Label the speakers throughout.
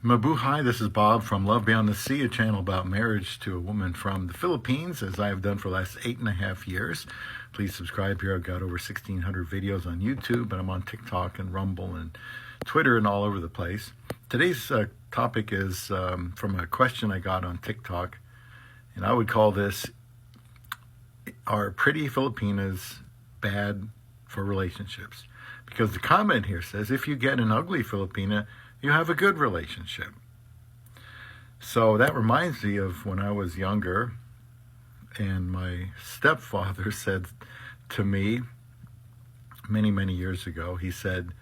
Speaker 1: Mabuhay, this is Bob from Love Beyond the Sea, a channel about marriage to a woman from the Philippines, as I have done for the last 8.5 years. Please subscribe here. I've got over 1,600 videos on YouTube, and I'm on Tik Tok and Rumble and Twitter and all over the place. Today's topic is from a question I got on TikTok, and I would call this, are pretty Filipinas bad for relationships? Because the comment here says, if you get an ugly Filipina, you have a good relationship. So that reminds me of when I was younger, and my stepfather said to me many, many years ago, he said,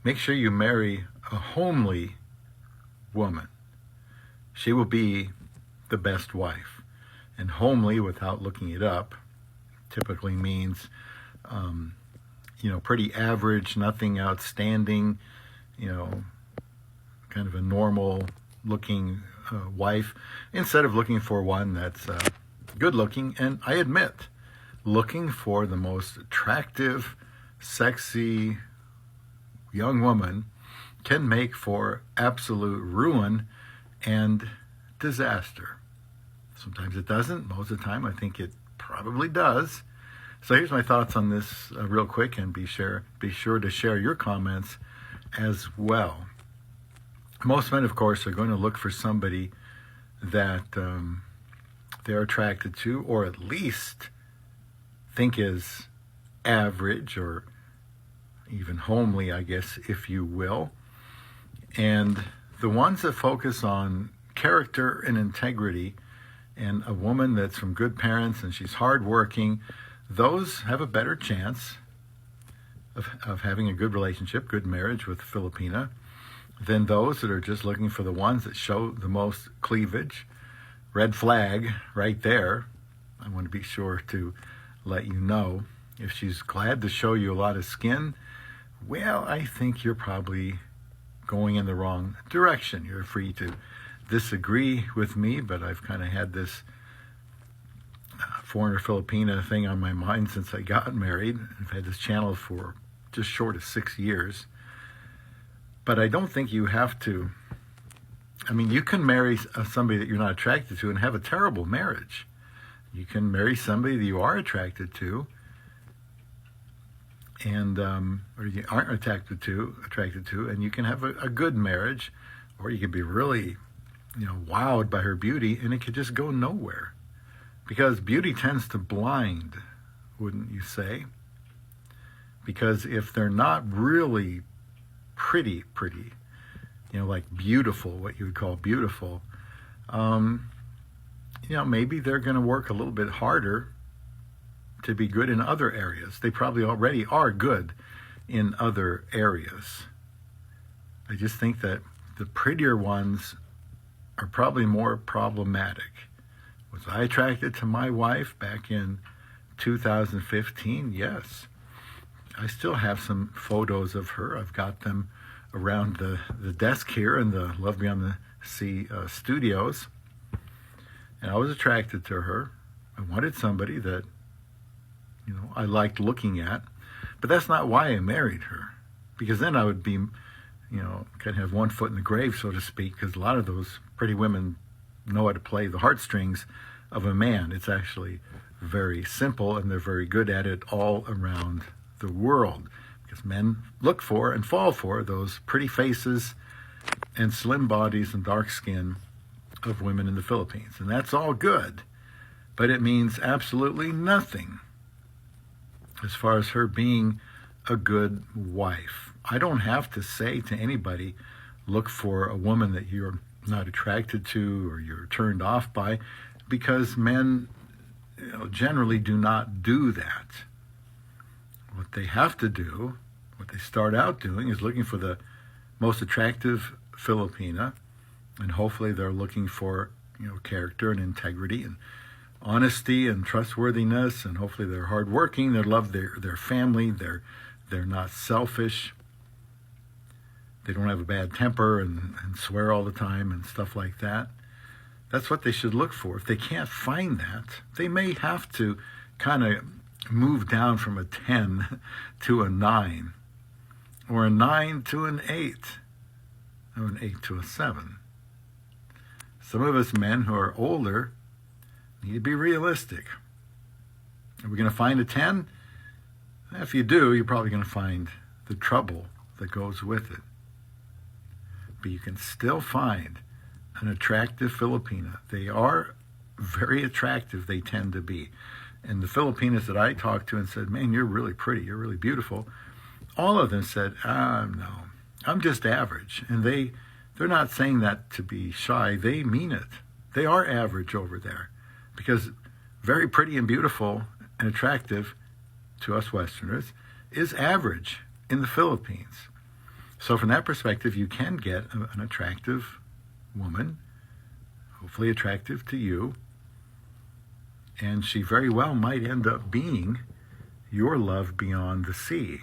Speaker 1: make sure you marry a homely woman. She will be the best wife. And homely, without looking it up, typically means, pretty average, nothing outstanding, kind of a normal looking wife, instead of looking for one that's good looking. And I admit, looking for the most attractive, sexy young woman can make for absolute ruin and disaster. Sometimes it doesn't. Most of the time I think it probably does. So here's my thoughts on this real quick, and be sure to share your comments as well. Most men, of course, are going to look for somebody that they're attracted to, or at least think is average or even homely, I guess, if you will. And the ones that focus on character and integrity, and a woman that's from good parents and she's hardworking, those have a better chance of having a good relationship, good marriage with a Filipina, than those that are just looking for the ones that show the most cleavage. Red flag right there. I want to be sure to let you know. If she's glad to show you a lot of skin, well, I think you're probably going in the wrong direction. You're free to disagree with me, but I've kind of had this foreigner Filipina thing on my mind since I got married. I've had this channel for just short of 6 years. But I don't think you have to. You can marry somebody that you're not attracted to and have a terrible marriage. You can marry somebody that you are attracted to, and or you aren't attracted to, and you can have a good marriage, or you can be really, wowed by her beauty, and it could just go nowhere, because beauty tends to blind, wouldn't you say? Because if they're not really pretty, like beautiful, what you would call beautiful, maybe they're going to work a little bit harder to be good in other areas. They probably already are good in other areas. I just think that the prettier ones are probably more problematic. Was I attracted to my wife back in 2015? Yes. I still have some photos of her. I've got them around the desk here in the Love Beyond the Sea studios. And I was attracted to her. I wanted somebody that, I liked looking at. But that's not why I married her. Because then I would be, kind of have one foot in the grave, so to speak, because a lot of those pretty women know how to play the heartstrings of a man. It's actually very simple, and they're very good at it all around the world, because men look for and fall for those pretty faces and slim bodies and dark skin of women in the Philippines. And that's all good, but it means absolutely nothing as far as her being a good wife. I don't have to say to anybody, look for a woman that you're not attracted to or you're turned off by, because men generally do not do that. What they have to do, what they start out doing, is looking for the most attractive Filipina, and hopefully they're looking for, character and integrity and honesty and trustworthiness, and hopefully they're hardworking, they love their family, they're not selfish, they don't have a bad temper and swear all the time and stuff like that. That's what they should look for. If they can't find that, they may have to kind of move down from a 10 to a 9, or a 9 to an 8, or an 8 to a 7. Some of us men who are older need to be realistic. Are we going to find a 10? If you do, you're probably going to find the trouble that goes with it. But you can still find an attractive Filipina. They are very attractive, they tend to be. And the Filipinas that I talked to and said, man, you're really pretty, you're really beautiful, all of them said, no, I'm just average. And they're not saying that to be shy, they mean it. They are average over there. Because very pretty and beautiful and attractive to us Westerners is average in the Philippines. So from that perspective, you can get an attractive woman, hopefully attractive to you, and she very well might end up being your love beyond the sea.